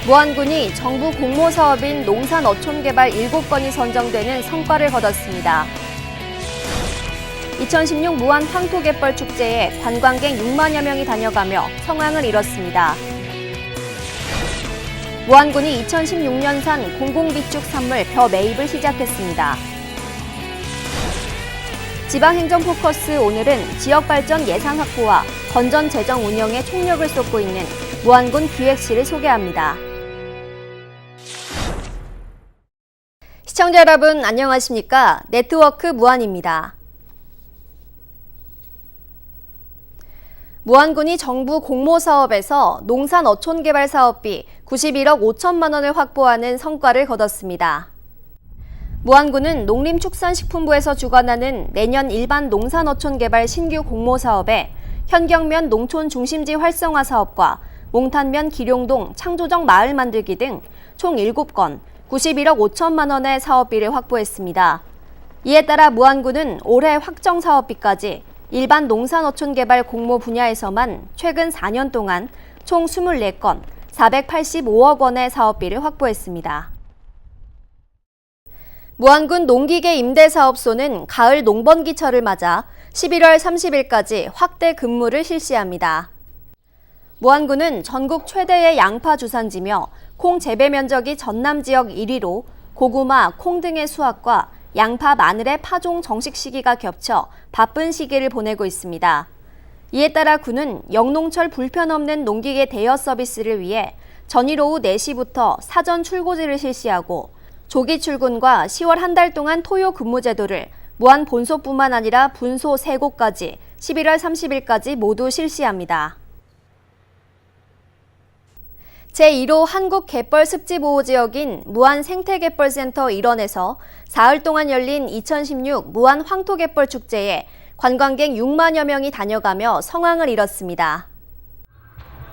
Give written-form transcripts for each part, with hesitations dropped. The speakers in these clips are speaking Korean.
무안군이 정부 공모사업인 농산어촌개발 7건이 선정되는 성과를 거뒀습니다. 2016 무안 황토갯벌 축제에 관광객 6만여 명이 다녀가며 성황을 이뤘습니다. 무안군이 2016년산 공공비축 산물 벼 매입을 시작했습니다. 지방행정 포커스 오늘은 지역발전 예산 확보와 건전 재정 운영에 총력을 쏟고 있는 무안군 기획실을 소개합니다. 시청자 여러분 안녕하십니까? 네트워크 무안입니다. 무안군이 정부 공모사업에서 농산어촌개발 사업비 91억 5천만 원을 확보하는 성과를 거뒀습니다. 무안군은 농림축산식품부에서 주관하는 내년 일반 농산어촌개발 신규 공모사업에 현경면 농촌 중심지 활성화 사업과 몽탄면 기룡동 창조적 마을 만들기 등 총 7건 91억 5천만 원의 사업비를 확보했습니다. 이에 따라 무안군은 올해 확정 사업비까지 일반 농산어촌개발 공모 분야에서만 최근 4년 동안 총 24건 485억 원의 사업비를 확보했습니다. 무안군 농기계 임대사업소는 가을 농번기철을 맞아 11월 30일까지 확대 근무를 실시합니다. 무안군은 전국 최대의 양파 주산지며 콩 재배 면적이 전남 지역 1위로 고구마, 콩 등의 수확과 양파, 마늘의 파종 정식 시기가 겹쳐 바쁜 시기를 보내고 있습니다. 이에 따라 군은 영농철 불편 없는 농기계 대여 서비스를 위해 전일 오후 4시부터 사전 출고지를 실시하고 조기 출근과 10월 한 달 동안 토요 근무 제도를 무안 본소뿐만 아니라 분소 3곳까지 11월 30일까지 모두 실시합니다. 제1호 한국갯벌습지보호지역인 무안 생태갯벌센터 일원에서 사흘 동안 열린 2016 무안 황토갯벌 축제에 관광객 6만여 명이 다녀가며 성황을 이뤘습니다.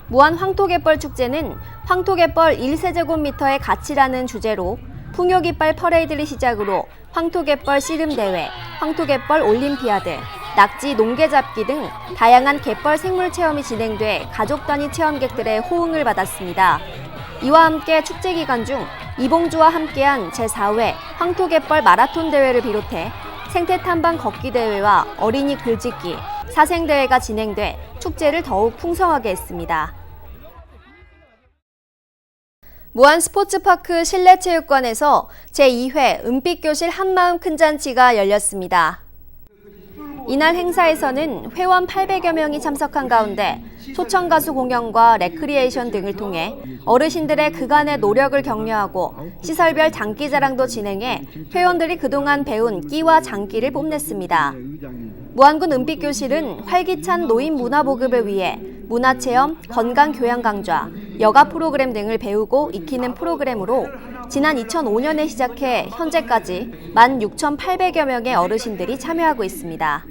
무안 황토갯벌 축제는 황토갯벌 1세제곱미터의 가치라는 주제로 풍요깃발 퍼레이드를 시작으로 황토갯벌 씨름대회, 황토갯벌 올림피아드, 낙지 농개잡기 등 다양한 갯벌 생물 체험이 진행돼 가족 단위 체험객들의 호응을 받았습니다. 이와 함께 축제 기간 중 이봉주와 함께한 제4회 황토갯벌 마라톤 대회를 비롯해 생태 탐방 걷기 대회와 어린이 글짓기, 사생대회가 진행돼 축제를 더욱 풍성하게 했습니다. 무안 스포츠파크 실내체육관에서 제2회 은빛교실 한마음 큰 잔치가 열렸습니다. 이날 행사에서는 회원 800여 명이 참석한 가운데 소천가수 공연과 레크리에이션 등을 통해 어르신들의 그간의 노력을 격려하고 시설별 장기자랑도 진행해 회원들이 그동안 배운 끼와 장기를 뽐냈습니다. 무안군 은빛교실은 활기찬 노인 문화보급을 위해 문화체험, 건강교양 강좌, 여가 프로그램 등을 배우고 익히는 프로그램으로 지난 2005년에 시작해 현재까지 16,800여 명의 어르신들이 참여하고 있습니다.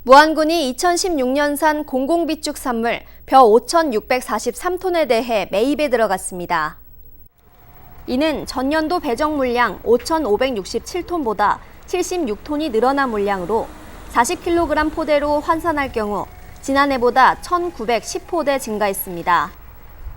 무안군이 2016년산 공공비축 산물 벼 5,643톤에 대해 매입에 들어갔습니다. 이는 전년도 배정 물량 5,567톤보다 76톤이 늘어난 물량으로 40kg 포대로 환산할 경우 지난해보다 1,910포대 증가했습니다.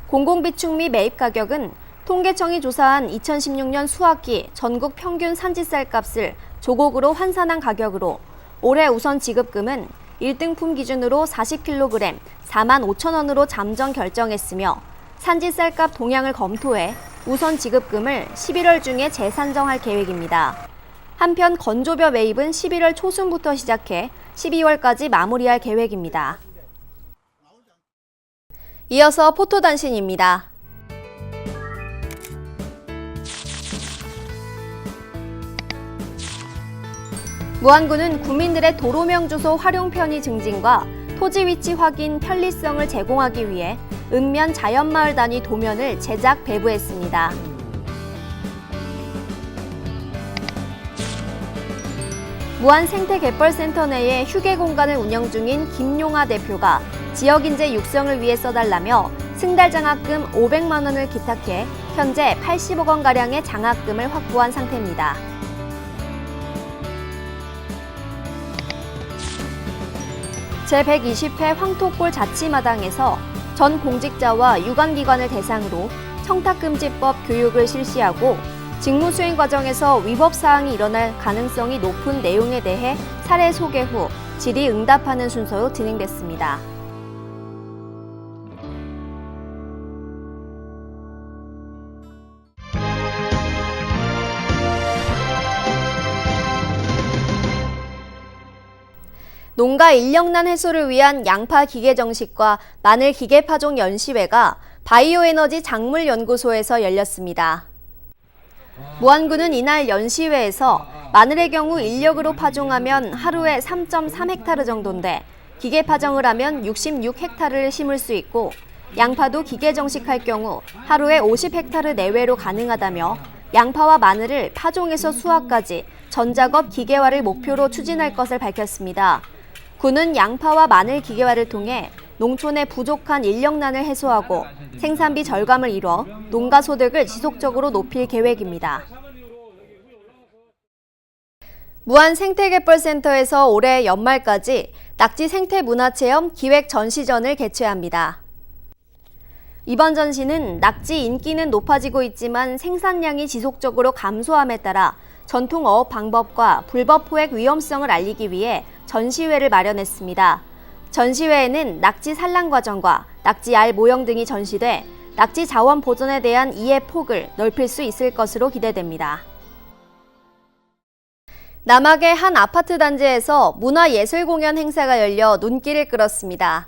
공공비축 및 매입 가격은 통계청이 조사한 2016년 수확기 전국 평균 산지쌀 값을 조곡으로 환산한 가격으로 올해 우선 지급금은 1등품 기준으로 40kg 45,000원으로 잠정 결정했으며 산지쌀값 동향을 검토해 우선 지급금을 11월 중에 재산정할 계획입니다. 한편 건조벼 매입은 11월 초순부터 시작해 12월까지 마무리할 계획입니다. 이어서 포토단신입니다. 무안군은 국민들의 도로명 주소 활용 편의 증진과 토지 위치 확인 편리성을 제공하기 위해 읍면 자연마을 단위 도면을 제작 배부했습니다. 무안 생태갯벌센터 내에 휴게 공간을 운영 중인 김용아 대표가 지역인재 육성을 위해 써달라며 승달 장학금 500만 원을 기탁해 현재 80억 원가량의 장학금을 확보한 상태입니다. 제120회 황토골 자치마당에서 전 공직자와 유관기관을 대상으로 청탁금지법 교육을 실시하고 직무 수행 과정에서 위법 사항이 일어날 가능성이 높은 내용에 대해 사례 소개 후 질의응답하는 순서로 진행됐습니다. 농가 인력난 해소를 위한 양파 기계 정식과 마늘 기계 파종 연시회가 바이오에너지 작물연구소에서 열렸습니다. 무안군은 이날 연시회에서 마늘의 경우 인력으로 파종하면 하루에 3.3헥타르 정도인데 기계 파종을 하면 66헥타르를 심을 수 있고 양파도 기계 정식할 경우 하루에 50헥타르 내외로 가능하다며 양파와 마늘을 파종에서 수확까지 전 작업 기계화를 목표로 추진할 것을 밝혔습니다. 군은 양파와 마늘 기계화를 통해 농촌의 부족한 인력난을 해소하고 생산비 절감을 이뤄 농가 소득을 지속적으로 높일 계획입니다. 무안 생태개발센터에서 올해 연말까지 낙지 생태 문화체험 기획 전시전을 개최합니다. 이번 전시는 낙지 인기는 높아지고 있지만 생산량이 지속적으로 감소함에 따라 전통 어업 방법과 불법 포획 위험성을 알리기 위해 전시회를 마련했습니다. 전시회에는 낙지 산란 과정과 낙지 알 모형 등이 전시돼 낙지 자원 보존에 대한 이해 폭을 넓힐 수 있을 것으로 기대됩니다. 남학의 한 아파트 단지에서 문화예술공연 행사가 열려 눈길을 끌었습니다.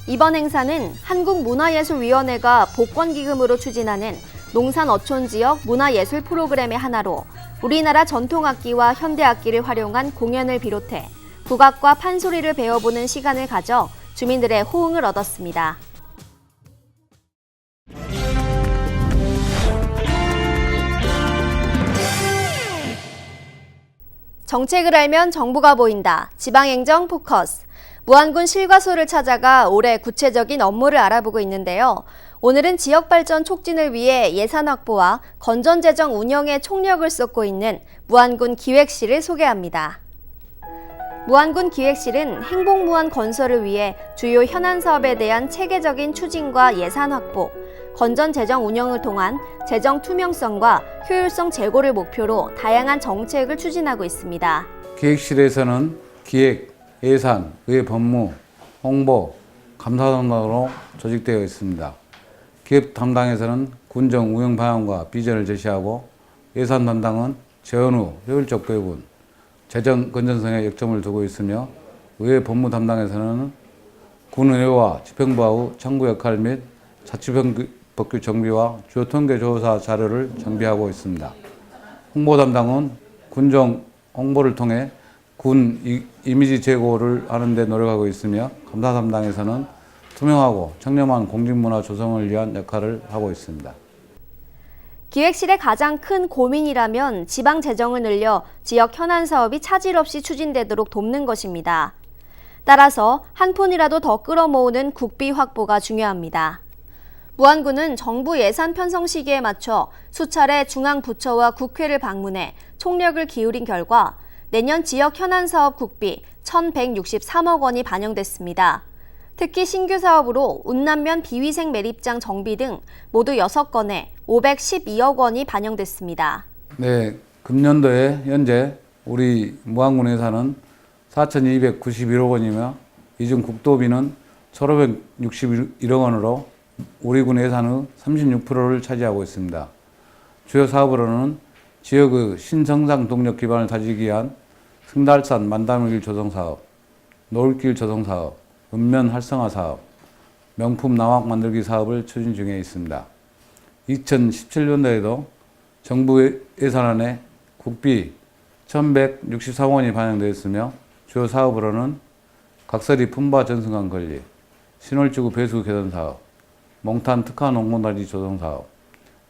이번 행사는 한국문화예술위원회가 복권기금으로 추진하는 농산 어촌 지역 문화예술 프로그램의 하나로 우리나라 전통악기와 현대악기를 활용한 공연을 비롯해 국악과 판소리를 배워보는 시간을 가져 주민들의 호응을 얻었습니다. 정책을 알면 정부가 보인다. 지방행정 포커스. 무안군 실과소를 찾아가 올해 구체적인 업무를 알아보고 있는데요. 오늘은 지역발전 촉진을 위해 예산 확보와 건전재정 운영에 총력을 쏟고 있는 무안군 기획실을 소개합니다. 무안군 기획실은 행복무안 건설을 위해 주요 현안 사업에 대한 체계적인 추진과 예산 확보, 건전재정 운영을 통한 재정 투명성과 효율성 제고를 목표로 다양한 정책을 추진하고 있습니다. 기획실에서는 기획, 예산, 의회 법무, 홍보, 감사 담당으로 조직되어 있습니다. 기획 담당에서는 군정 운영 방향과 비전을 제시하고 예산 담당은 재원 후 효율적 배분, 재정 건전성에 역점을 두고 있으며 의회 법무 담당에서는 군의회와 집행부하고 청구 역할 및 자치법규 정비와 주요 통계조사 자료를 정비하고 있습니다. 홍보 담당은 군정 홍보를 통해 군 이미지 제고를 하는 데 노력하고 있으며 감사 담당에서는 투명하고 청렴한 공직문화 조성을 위한 역할을 하고 있습니다. 기획실의 가장 큰 고민이라면 지방 재정을 늘려 지역 현안 사업이 차질 없이 추진되도록 돕는 것입니다. 따라서 한 푼이라도 더 끌어모으는 국비 확보가 중요합니다. 무안군은 정부 예산 편성 시기에 맞춰 수차례 중앙부처와 국회를 방문해 총력을 기울인 결과 내년 지역 현안 사업 국비 1,163억 원이 반영됐습니다. 특히 신규 사업으로 운남면 비위생 매립장 정비 등 모두 6건에 512억 원이 반영됐습니다. 네, 금년도에 현재 우리 무안군 예산은 4,291억 원이며 이 중 국도비는 1,561억 원으로 우리 군 예산의 36%를 차지하고 있습니다. 주요 사업으로는 지역의 신성장 동력 기반을 다지기 위한 승달산 만담길 조성 사업, 노을길 조성 사업, 읍면 활성화 사업, 명품 남학 만들기 사업을 추진 중에 있습니다. 2017년도에도 정부 예산안에 국비 1,163억 원이 반영되었으며 주요 사업으로는 각설이 품바 전승강 건립, 신월지구 배수 개선 사업, 몽탄 특화 농곤다리 조성 사업,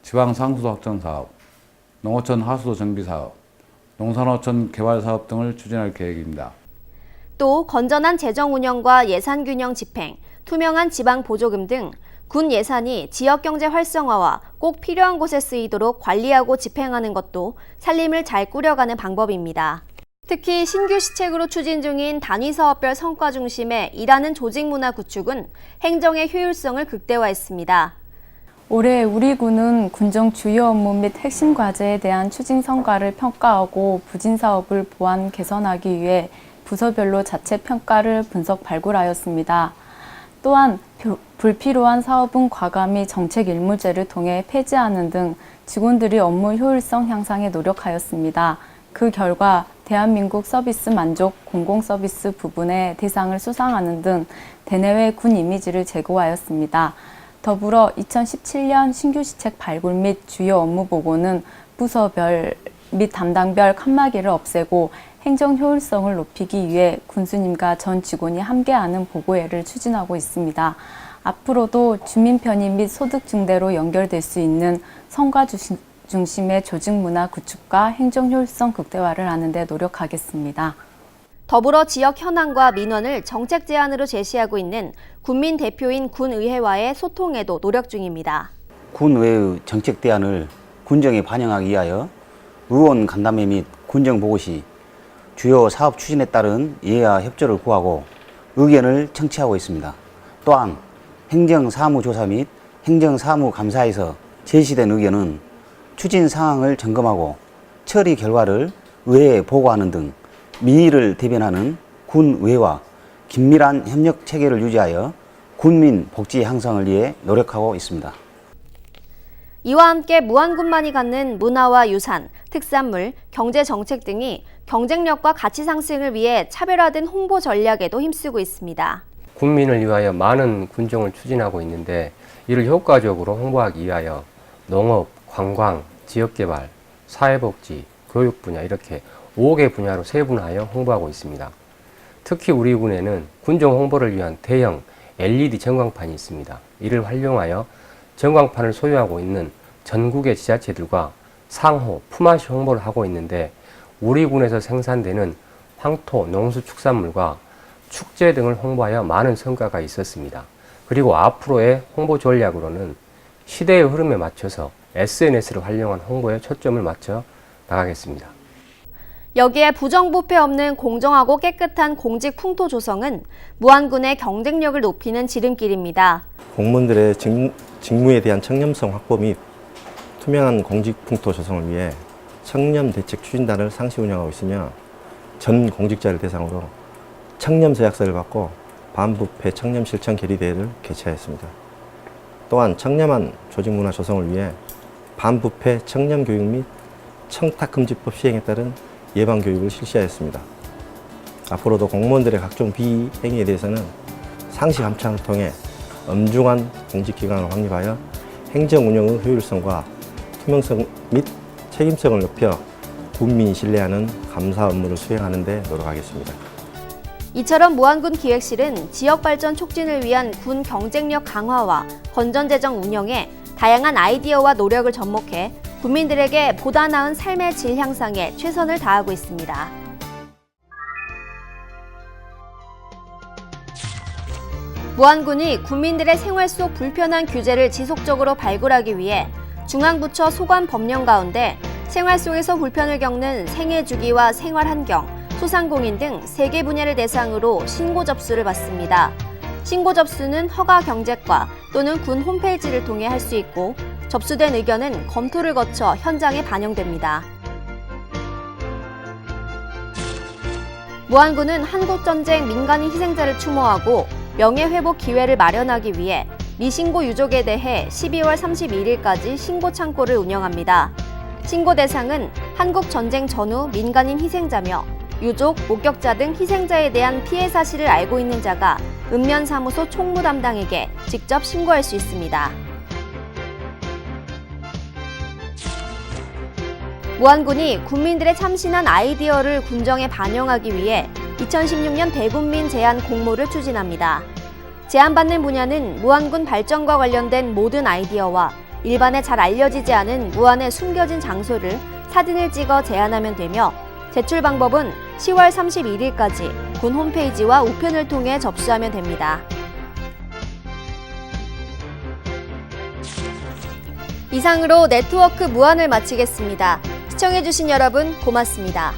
지방 상수도 확장 사업, 농어촌 하수도 정비 사업, 농산어촌 개발 사업 등을 추진할 계획입니다. 또 건전한 재정 운영과 예산 균형 집행, 투명한 지방 보조금 등 군 예산이 지역 경제 활성화와 꼭 필요한 곳에 쓰이도록 관리하고 집행하는 것도 살림을 잘 꾸려가는 방법입니다. 특히 신규 시책으로 추진 중인 단위사업별 성과 중심의 일하는 조직문화 구축은 행정의 효율성을 극대화했습니다. 올해 우리 군은 군정 주요 업무 및 핵심 과제에 대한 추진 성과를 평가하고 부진 사업을 보완 개선하기 위해 부서별로 자체 평가를 분석 발굴하였습니다. 또한 불필요한 사업은 과감히 정책 일무제를 통해 폐지하는 등 직원들이 업무 효율성 향상에 노력하였습니다. 그 결과 대한민국 서비스 만족 공공서비스 부분의 대상을 수상하는 등 대내외 군 이미지를 제고하였습니다. 더불어 2017년 신규 시책 발굴 및 주요 업무 보고는 부서별 및 담당별 칸막이를 없애고 행정 효율성을 높이기 위해 군수님과 전 직원이 함께하는 보고회를 추진하고 있습니다. 앞으로도 주민 편의 및 소득 증대로 연결될 수 있는 성과 중심의 조직 문화 구축과 행정 효율성 극대화를 하는 데 노력하겠습니다. 더불어 지역 현안과 민원을 정책 제안으로 제시하고 있는 군민 대표인 군의회와의 소통에도 노력 중입니다. 군의회의 정책 대안을 군정에 반영하기 위하여 의원 간담회 및 군정 보고 시 주요 사업 추진에 따른 이해와 협조를 구하고 의견을 청취하고 있습니다. 또한 행정사무조사 및 행정사무감사에서 제시된 의견은 추진 상황을 점검하고 처리 결과를 의회에 보고하는 등 민의를 대변하는 군의회와 긴밀한 협력 체계를 유지하여 군민 복지 향상을 위해 노력하고 있습니다. 이와 함께 무안군만이 갖는 문화와 유산, 특산물, 경제정책 등이 경쟁력과 가치 상승을 위해 차별화된 홍보 전략에도 힘쓰고 있습니다. 군민을 위하여 많은 군정을 추진하고 있는데 이를 효과적으로 홍보하기 위하여 농업, 관광, 지역개발, 사회복지, 교육 분야 이렇게 5개 분야로 세분화하여 홍보하고 있습니다. 특히 우리 군에는 군정 홍보를 위한 대형 LED 전광판이 있습니다. 이를 활용하여 전광판을 소유하고 있는 전국의 지자체들과 상호, 품앗이 홍보를 하고 있는데 우리 군에서 생산되는 황토, 농수축산물과 축제 등을 홍보하여 많은 성과가 있었습니다. 그리고 앞으로의 홍보 전략으로는 시대의 흐름에 맞춰서 SNS를 활용한 홍보에 초점을 맞춰 나가겠습니다. 여기에 부정부패 없는 공정하고 깨끗한 공직 풍토 조성은 무안군의 경쟁력을 높이는 지름길입니다. 공무원들의 직무에 대한 청렴성 확보 및 투명한 공직 풍토 조성을 위해 청렴대책 추진단을 상시 운영하고 있으며 전 공직자를 대상으로 청렴서약서를 받고 반부패 청렴실천 결의대회를 개최하였습니다. 또한 청렴한 조직문화 조성을 위해 반부패 청렴교육 및 청탁금지법 시행에 따른 예방교육을 실시하였습니다. 앞으로도 공무원들의 각종 비행위에 대해서는 상시 감찰을 통해 엄중한 공직기관을 확립하여 행정운영의 효율성과 투명성 및 책임성을 높여 군민이 신뢰하는 감사 업무를 수행하는 데 노력하겠습니다. 이처럼 무안군 기획실은 지역발전 촉진을 위한 군 경쟁력 강화와 건전재정 운영에 다양한 아이디어와 노력을 접목해 국민들에게 보다 나은 삶의 질 향상에 최선을 다하고 있습니다. 무안군이 국민들의 생활 속 불편한 규제를 지속적으로 발굴하기 위해 중앙부처 소관 법령 가운데 생활 속에서 불편을 겪는 생애주기와 생활환경, 소상공인 등 3개 분야를 대상으로 신고 접수를 받습니다. 신고 접수는 허가 경재과 또는 군 홈페이지를 통해 할 수 있고 접수된 의견은 검토를 거쳐 현장에 반영됩니다. 무안군은 한국전쟁 민간인 희생자를 추모하고 명예회복 기회를 마련하기 위해 미신고 유족에 대해 12월 31일까지 신고 창고를 운영합니다. 신고 대상은 한국전쟁 전후 민간인 희생자며 유족, 목격자 등 희생자에 대한 피해 사실을 알고 있는 자가 읍면사무소 총무 담당에게 직접 신고할 수 있습니다. 무안군이 국민들의 참신한 아이디어를 군정에 반영하기 위해 2016년 대군민 제안 공모를 추진합니다. 제안받는 분야는 무안군 발전과 관련된 모든 아이디어와 일반에 잘 알려지지 않은 무안의 숨겨진 장소를 사진을 찍어 제안하면 되며 제출 방법은 10월 31일까지 군 홈페이지와 우편을 통해 접수하면 됩니다. 이상으로 네트워크 무안을 마치겠습니다. 시청해주신 여러분 고맙습니다.